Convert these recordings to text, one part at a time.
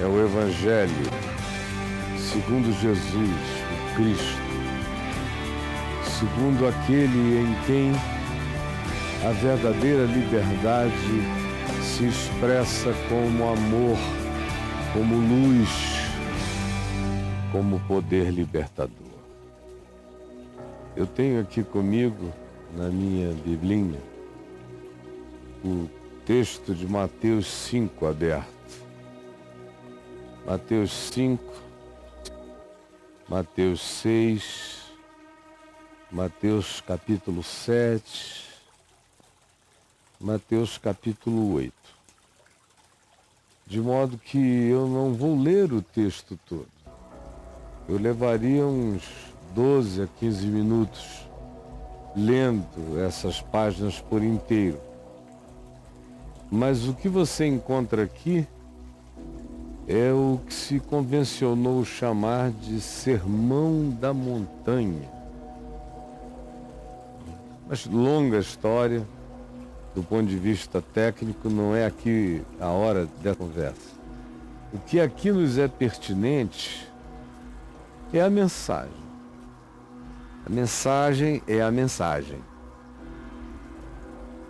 é o Evangelho segundo Jesus, o Cristo, segundo aquele em quem a verdadeira liberdade se expressa como amor, como luz, como poder libertador. Eu tenho aqui comigo, na minha Biblinha, o texto de Mateus 5 aberto. Mateus 5, Mateus 6, Mateus capítulo 7, Mateus capítulo 8. De modo que eu não vou ler o texto todo. Eu levaria uns 12 a 15 minutos lendo essas páginas por inteiro. Mas o que você encontra aqui é o que se convencionou chamar de Sermão da Montanha. Mas longa história, do ponto de vista técnico, não é aqui a hora dessa conversa. O que aqui nos é pertinente é a mensagem. A mensagem é a mensagem.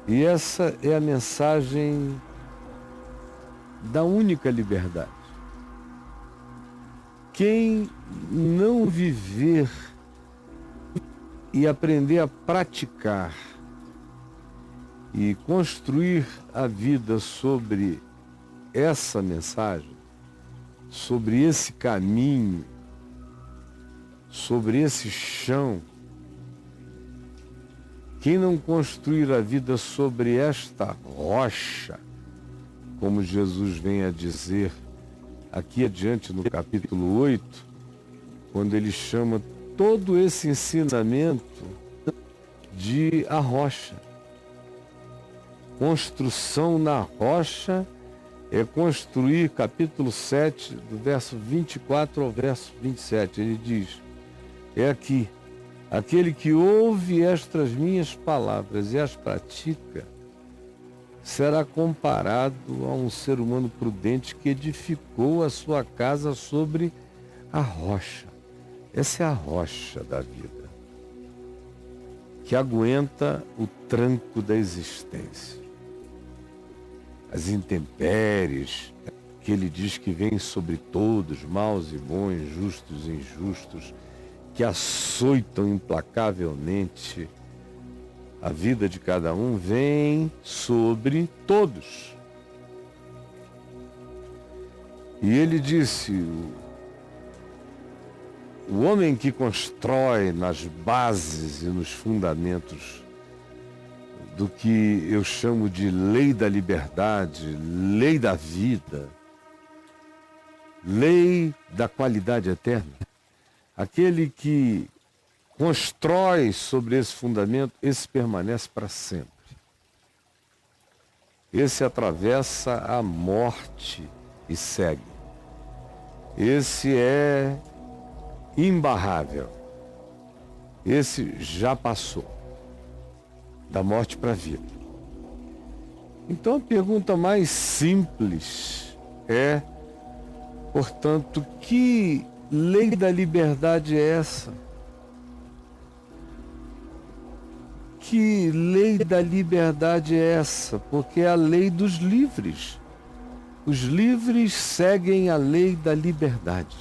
E essa é a mensagem da única liberdade. Quem não viver e aprender a praticar e construir a vida sobre essa mensagem, sobre esse caminho, sobre esse chão, quem não construir a vida sobre esta rocha, como Jesus vem a dizer aqui adiante no capítulo 8, quando ele chama todo esse ensinamento de a rocha. Construção na rocha é construir, capítulo 7, do verso 24 ao verso 27. Ele diz, é aqui, aquele que ouve estas minhas palavras e as pratica, será comparado a um ser humano prudente que edificou a sua casa sobre a rocha. Essa é a rocha da vida, que aguenta o tranco da existência. As intempéries, que ele diz que vêm sobre todos, maus e bons, justos e injustos, que açoitam implacavelmente a vida de cada um, vem sobre todos. E ele disse, o homem que constrói nas bases e nos fundamentos do que eu chamo de lei da liberdade, lei da vida, lei da qualidade eterna, aquele que constrói sobre esse fundamento, esse permanece para sempre. Esse atravessa a morte e segue. Esse é imbarrável. Esse já passou da morte para a vida. Então a pergunta mais simples é, portanto, que lei da liberdade é essa? Que lei da liberdade é essa? Porque é a lei dos livres. Os livres seguem a lei da liberdade.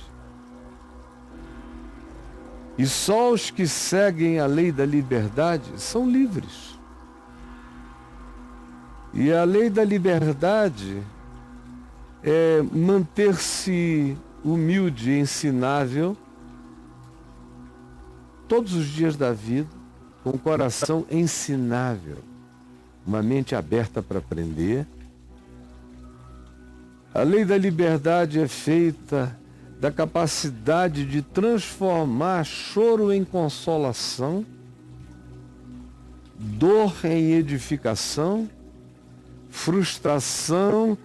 E só os que seguem a lei da liberdade são livres. E a lei da liberdade é manter-se humilde e ensinável todos os dias da vida, com o coração ensinável, uma mente aberta para aprender. A lei da liberdade é feita da capacidade de transformar choro em consolação, dor em edificação, frustração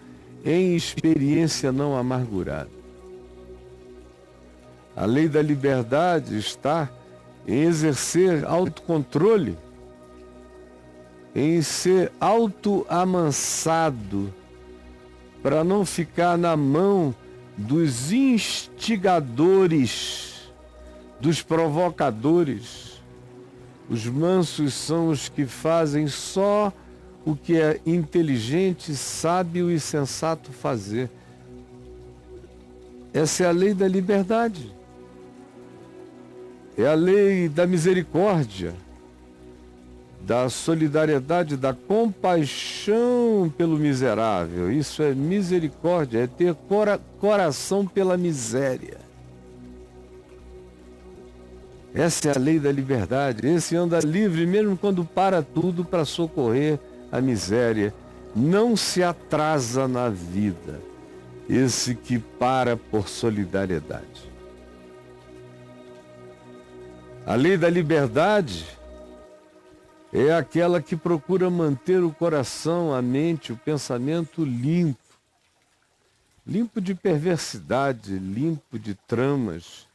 em experiência não amargurada. A lei da liberdade está em exercer autocontrole, em ser autoamansado, para não ficar na mão dos instigadores, dos provocadores. Os mansos são os que fazem só o que é inteligente, sábio e sensato fazer. Essa é a lei da liberdade. É a lei da misericórdia, da solidariedade, da compaixão pelo miserável. Isso é misericórdia, é ter coração pela miséria. Essa é a lei da liberdade. Esse anda livre mesmo quando para tudo para socorrer a miséria. Não se atrasa na vida. Esse que para por solidariedade. A lei da liberdade é aquela que procura manter o coração, a mente, o pensamento limpo. Limpo de perversidade, limpo de tramas,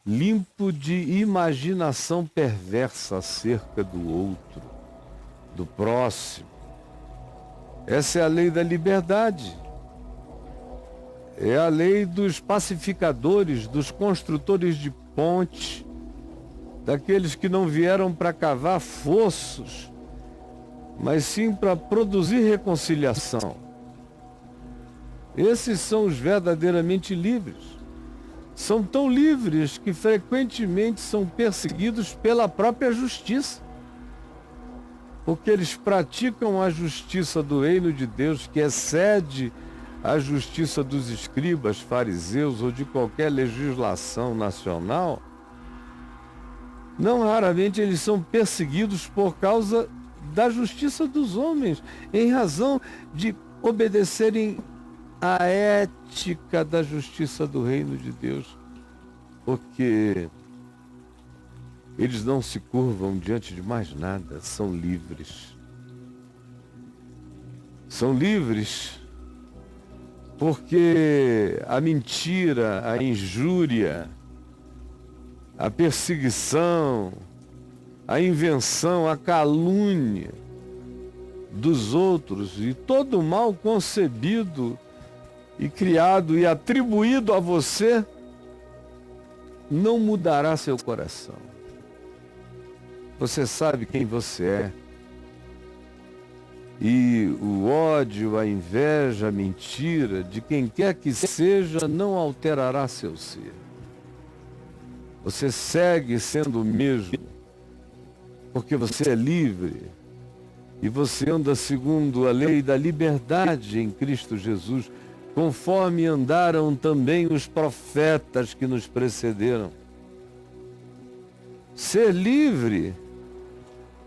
limpo de imaginação perversa acerca do outro, do próximo. Essa é a lei da liberdade. É a lei dos pacificadores, dos construtores de ponte, daqueles que não vieram para cavar fossos, mas sim para produzir reconciliação. Esses são os verdadeiramente livres. São tão livres que frequentemente são perseguidos pela própria justiça, porque eles praticam a justiça do reino de Deus, que excede a justiça dos escribas, fariseus ou de qualquer legislação nacional. Não raramente eles são perseguidos por causa da justiça dos homens, em razão de obedecerem à ética da justiça do reino de Deus, porque eles não se curvam diante de mais nada, são livres. São livres porque a mentira, a injúria, a perseguição, a invenção, a calúnia dos outros e todo o mal concebido e criado e atribuído a você não mudará seu coração. Você sabe quem você é. E o ódio, a inveja, a mentira de quem quer que seja não alterará seu ser. Você segue sendo o mesmo, porque você é livre e você anda segundo a lei da liberdade em Cristo Jesus, conforme andaram também os profetas que nos precederam. Ser livre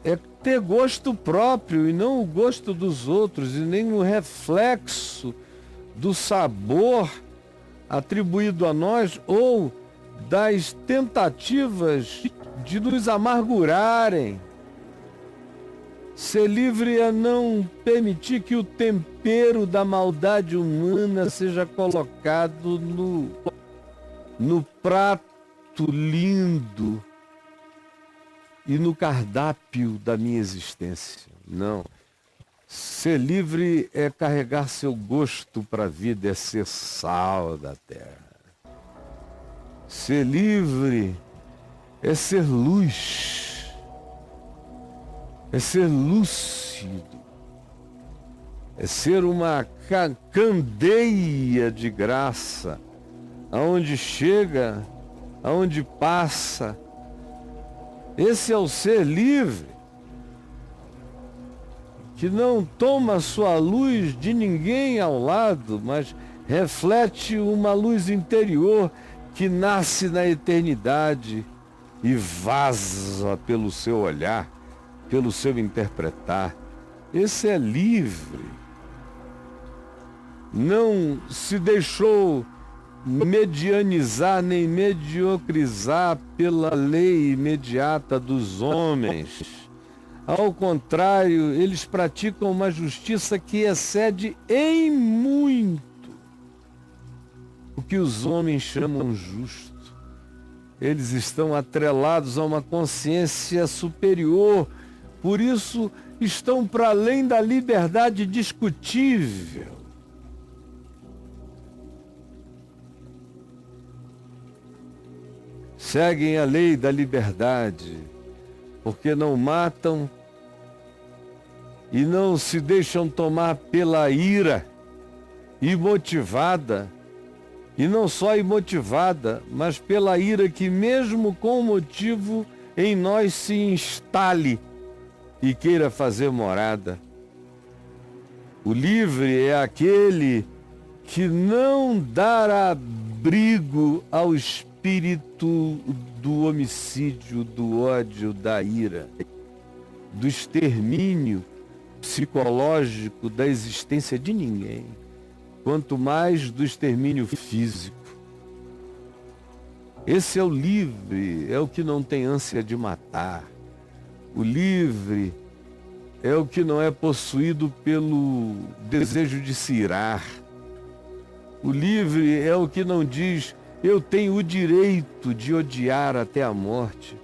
é ter gosto próprio e não o gosto dos outros, e nem o reflexo do sabor atribuído a nós ou das tentativas de nos amargurarem. Ser livre é não permitir que o tempero da maldade humana seja colocado no prato lindo e no cardápio da minha existência. Não. Ser livre é carregar seu gosto para a vida, é ser sal da terra. Ser livre é ser luz, é ser lúcido, é ser uma candeia de graça, aonde chega, aonde passa. Esse é o ser livre, que não toma sua luz de ninguém ao lado, mas reflete uma luz interior que nasce na eternidade e vaza pelo seu olhar, pelo seu interpretar. Esse é livre. Não se deixou medianizar nem mediocrizar pela lei imediata dos homens. Ao contrário, eles praticam uma justiça que excede em muito o que os homens chamam justo. Eles estão atrelados a uma consciência superior, por isso estão para além da liberdade discutível. seguem a lei da liberdade, porque não matam e não se deixam tomar pela ira imotivada, e não só imotivada, mas pela ira que mesmo com motivo em nós se instale e queira fazer morada. O livre é aquele que não dá abrigo ao espírito do homicídio, do ódio, da ira, do extermínio psicológico da existência de ninguém, quanto mais do extermínio físico. Esse é o livre, é o que não tem ânsia de matar. O livre é o que não é possuído pelo desejo de se irar. O livre é o que não diz, eu tenho o direito de odiar até a morte.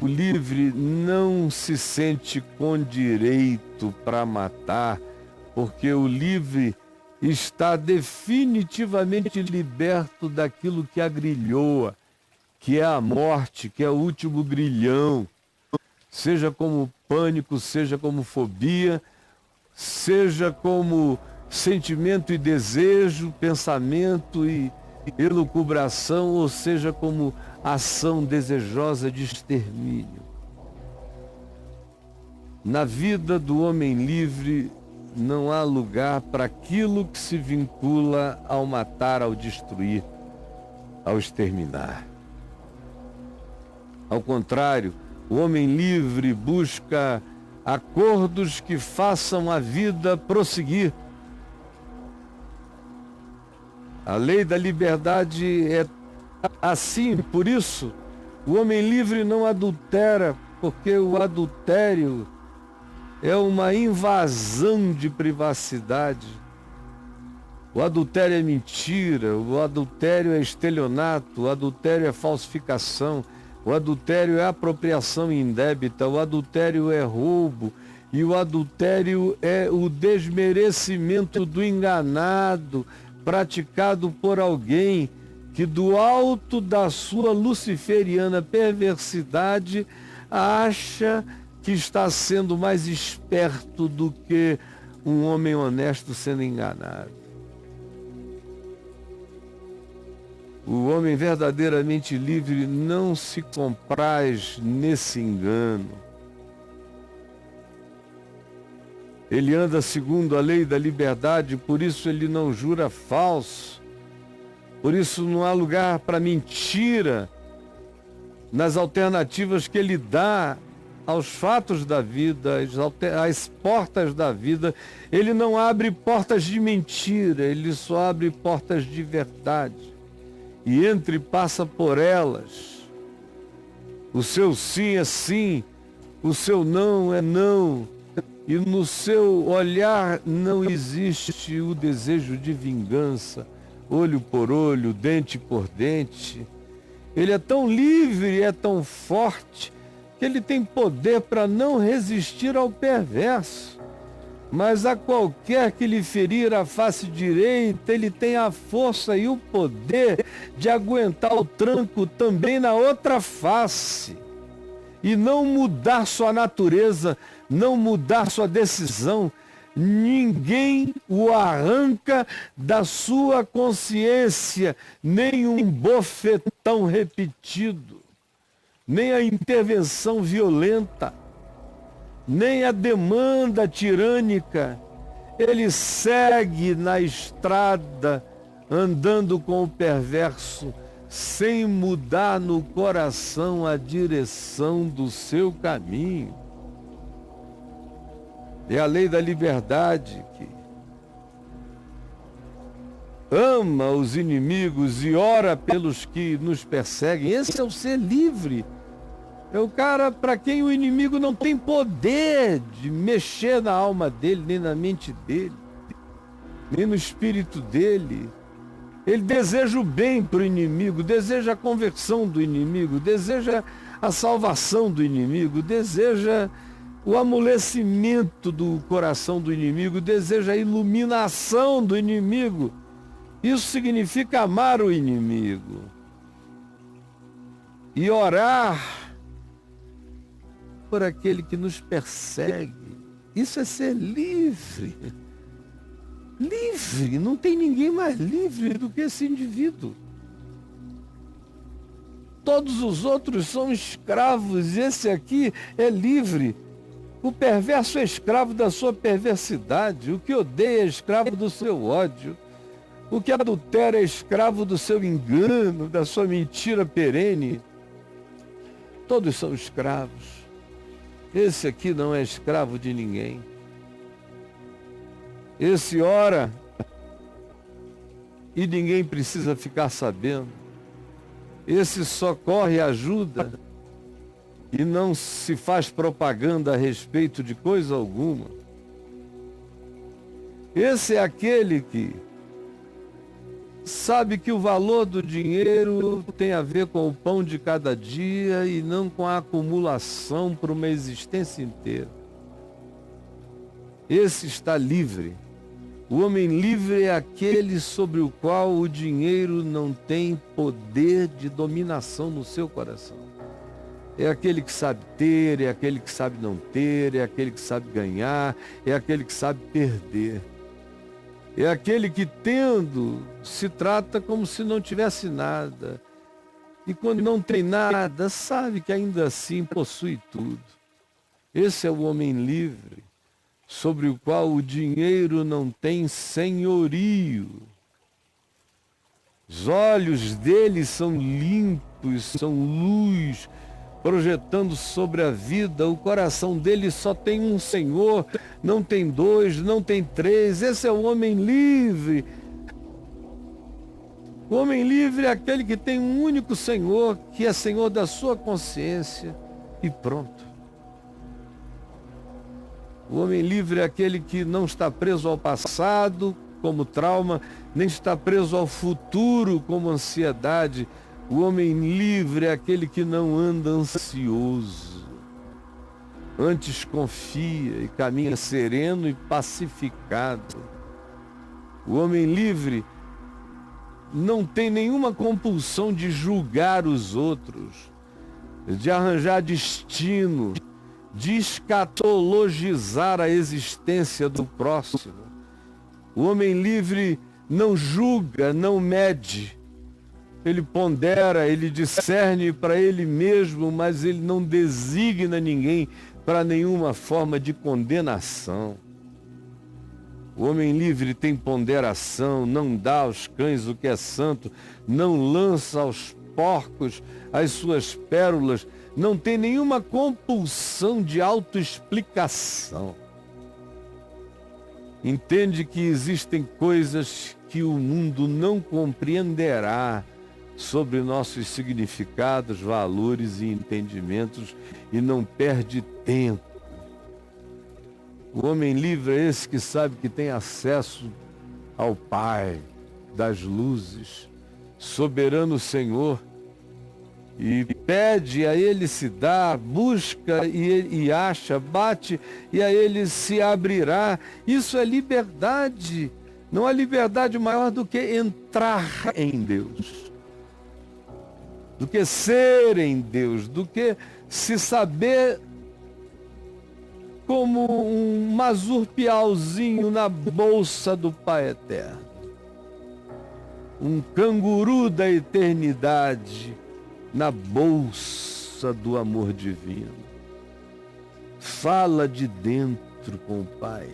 O livre não se sente com direito para matar, porque o livre está definitivamente liberto daquilo que agrilhoa, que é a morte, que é o último grilhão, seja como pânico, seja como fobia, seja como sentimento e desejo, pensamento e elucubração, ou seja como ação desejosa de extermínio. Na vida do homem livre não há lugar para aquilo que se vincula ao matar, ao destruir, ao exterminar. Ao contrário, o homem livre busca acordos que façam a vida prosseguir. A lei da liberdade é assim, por isso, o homem livre não adultera, porque o adultério é uma invasão de privacidade. O adultério é mentira, o adultério é estelionato, o adultério é falsificação, o adultério é apropriação indébita, o adultério é roubo, e o adultério é o desmerecimento do enganado, praticado por alguém que do alto da sua luciferiana perversidade acha que está sendo mais esperto do que um homem honesto sendo enganado. O homem verdadeiramente livre não se compraz nesse engano. Ele anda segundo a lei da liberdade, por isso ele não jura falso. Por isso não há lugar para mentira nas alternativas que ele dá aos fatos da vida, às portas da vida. Ele não abre portas de mentira, ele só abre portas de verdade. E entra e passa por elas. O seu sim é sim, o seu não é não. E no seu olhar não existe o desejo de vingança, olho por olho, dente por dente. Ele é tão livre, é tão forte, que ele tem poder para não resistir ao perverso. Mas a qualquer que lhe ferir a face direita, ele tem a força e o poder de aguentar o tranco também na outra face. E não mudar sua natureza, não mudar sua decisão. Ninguém o arranca da sua consciência, nem um bofetão repetido, nem a intervenção violenta, nem a demanda tirânica. Ele segue na estrada, andando com o perverso, sem mudar no coração a direção do seu caminho. É a lei da liberdade que ama os inimigos e ora pelos que nos perseguem. Esse é o ser livre. É o cara para quem o inimigo não tem poder de mexer na alma dele, nem na mente dele, nem no espírito dele. Ele deseja o bem para o inimigo, deseja a conversão do inimigo, deseja a salvação do inimigo, deseja o amolecimento do coração do inimigo, deseja a iluminação do inimigo. Isso significa amar o inimigo. e orar por aquele que nos persegue. Isso é ser livre. Livre, não tem ninguém mais livre do que esse indivíduo. Todos os outros são escravos, esse aqui é livre. O perverso é escravo da sua perversidade, o que odeia é escravo do seu ódio, o que adultera é escravo do seu engano, da sua mentira perene. Todos são escravos. Esse aqui não é escravo de ninguém. Esse ora e ninguém precisa ficar sabendo. Esse socorre e ajuda e não se faz propaganda a respeito de coisa alguma. Esse é aquele que sabe que o valor do dinheiro tem a ver com o pão de cada dia e não com a acumulação por uma existência inteira. Esse está livre. O homem livre é aquele sobre o qual o dinheiro não tem poder de dominação no seu coração. É aquele que sabe ter, é aquele que sabe não ter, é aquele que sabe ganhar, é aquele que sabe perder. É aquele que, tendo, se trata como se não tivesse nada. E quando não tem nada, sabe que ainda assim possui tudo. Esse é o homem livre, sobre o qual o dinheiro não tem senhorio. Os olhos dele são limpos, são luz, projetando sobre a vida. O coração dele só tem um Senhor, não tem dois, não tem três. Esse é o homem livre. O homem livre é aquele que tem um único Senhor, que é Senhor da sua consciência, e pronto. O homem livre é aquele que não está preso ao passado como trauma, nem está preso ao futuro como ansiedade. O homem livre é aquele que não anda ansioso, antes confia e caminha sereno e pacificado. O homem livre não tem nenhuma compulsão de julgar os outros, de arranjar destino, de escatologizar a existência do próximo. O homem livre não julga, não mede. Ele pondera, ele discerne para ele mesmo, mas ele não designa ninguém para nenhuma forma de condenação. O homem livre tem ponderação, não dá aos cães o que é santo, não lança aos porcos as suas pérolas, não tem nenhuma compulsão de autoexplicação. Entende que existem coisas que o mundo não compreenderá sobre nossos significados, valores e entendimentos e não perde tempo. O homem livre é esse que sabe que tem acesso ao Pai das luzes, soberano Senhor, e pede, a ele se dá, busca e acha, bate e a ele se abrirá. Isso é liberdade. Não há liberdade maior do que entrar em Deus, do que ser em Deus, do que se saber como um mazurpialzinho na bolsa do Pai Eterno, um canguru da eternidade na bolsa do amor divino. Fala de dentro com o Pai.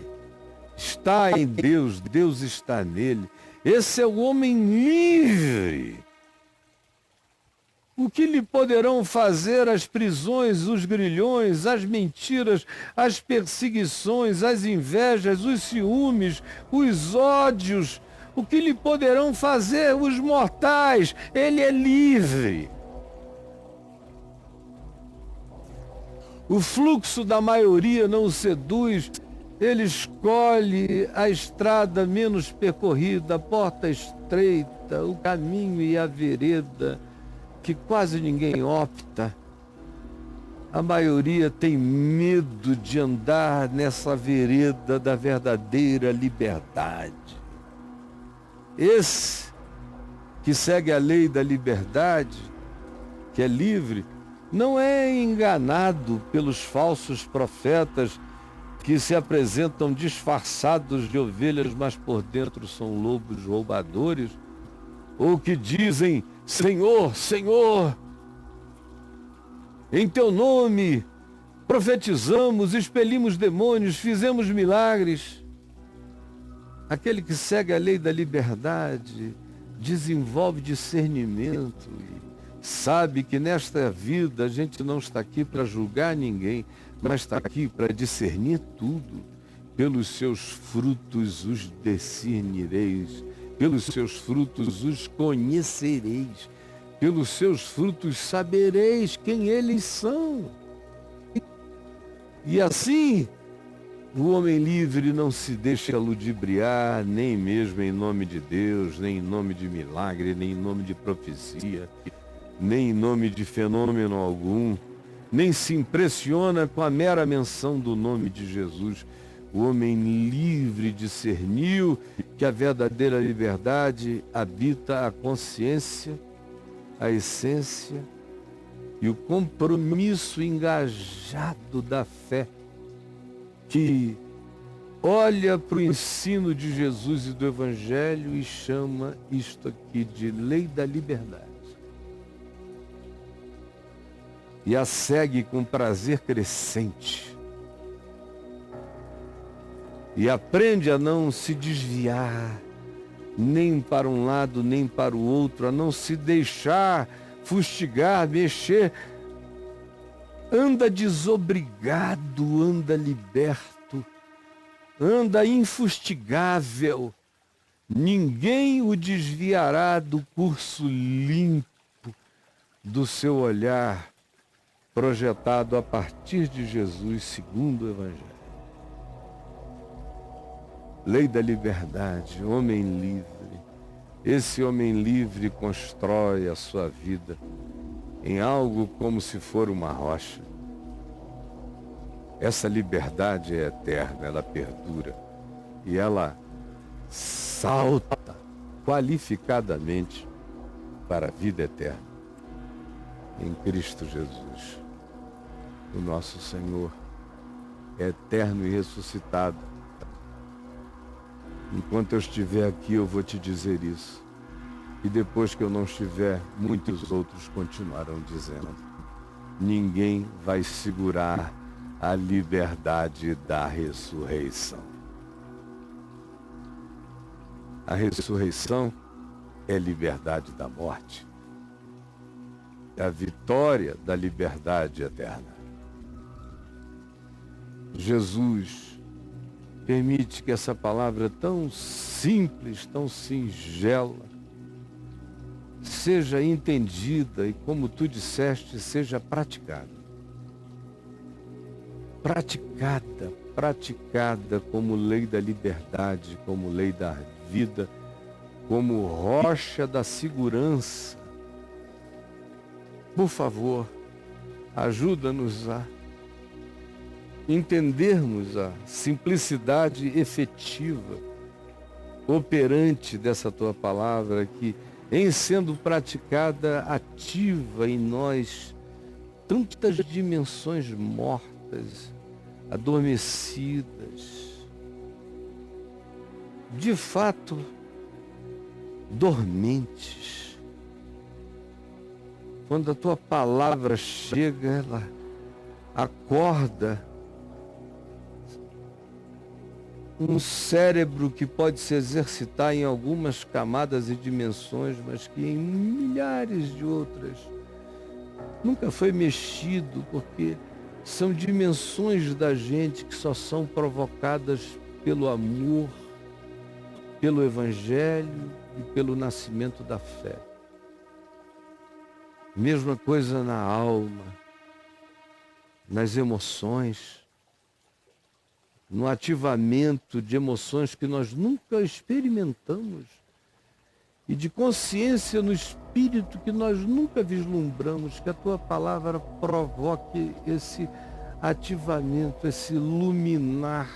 Está em Deus, Deus está nele. Esse é o homem livre. O que lhe poderão fazer as prisões, os grilhões, as mentiras, as perseguições, as invejas, os ciúmes, os ódios? O que lhe poderão fazer os mortais? Ele é livre. O fluxo da maioria não o seduz, ele escolhe a estrada menos percorrida, a porta estreita, o caminho e a vereda, que quase ninguém opta. A maioria tem medo de andar nessa vereda da verdadeira liberdade. Esse que segue a lei da liberdade, que é livre, não é enganado pelos falsos profetas que se apresentam disfarçados de ovelhas, mas por dentro são lobos roubadores, ou que dizem: Senhor, Senhor, em teu nome profetizamos, expelimos demônios, fizemos milagres. Aquele que segue a lei da liberdade desenvolve discernimento e sabe que nesta vida a gente não está aqui para julgar ninguém, mas está aqui para discernir tudo. Pelos seus frutos os discernireis, pelos seus frutos os conhecereis, pelos seus frutos sabereis quem eles são. E assim, o homem livre não se deixa ludibriar, nem mesmo em nome de Deus, nem em nome de milagre, nem em nome de profecia, nem em nome de fenômeno algum, nem se impressiona com a mera menção do nome de Jesus. O homem livre discerniu que a verdadeira liberdade habita a consciência, a essência e o compromisso engajado da fé, que olha para o ensino de Jesus e do Evangelho e chama isto aqui de lei da liberdade. E a segue com prazer crescente. E aprende a não se desviar, nem para um lado, nem para o outro, a não se deixar fustigar, mexer. Anda desobrigado, anda liberto, anda infustigável. Ninguém o desviará do curso limpo do seu olhar projetado a partir de Jesus, segundo o Evangelho. Lei da liberdade, homem livre. Esse homem livre constrói a sua vida em algo como se for uma rocha. Essa liberdade é eterna, ela perdura e ela salta qualificadamente para a vida eterna em Cristo Jesus. O nosso Senhor é eterno e ressuscitado. Enquanto eu estiver aqui, eu vou te dizer isso. E depois que eu não estiver, muitos outros continuarão dizendo. Ninguém vai segurar a liberdade da ressurreição. A ressurreição é liberdade da morte. É a vitória da liberdade eterna. Jesus permite que essa palavra tão simples, tão singela, seja entendida e, como tu disseste, seja praticada. Praticada como lei da liberdade, como lei da vida, como rocha da segurança. Por favor, ajuda-nos a entendermos a simplicidade efetiva, operante dessa tua palavra, que, em sendo praticada, ativa em nós tantas dimensões mortas, adormecidas, de fato, dormentes. Quando a tua palavra chega, ela acorda um cérebro que pode se exercitar em algumas camadas e dimensões, mas que em milhares de outras nunca foi mexido, porque são dimensões da gente que só são provocadas pelo amor, pelo Evangelho e pelo nascimento da fé. Mesma coisa na alma, nas emoções, no ativamento de emoções que nós nunca experimentamos e de consciência no espírito que nós nunca vislumbramos, que a tua palavra provoque esse ativamento, esse luminar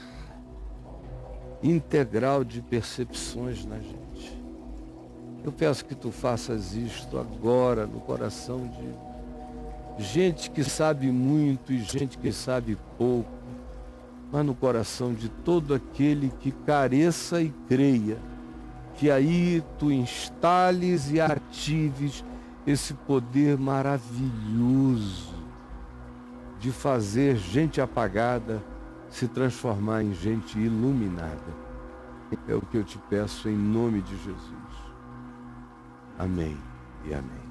integral de percepções na gente. Eu peço que tu faças isto agora no coração de gente que sabe muito e gente que sabe pouco, mas no coração de todo aquele que careça e creia, que aí tu instales e atives esse poder maravilhoso de fazer gente apagada se transformar em gente iluminada. É o que eu te peço em nome de Jesus. Amém e amém.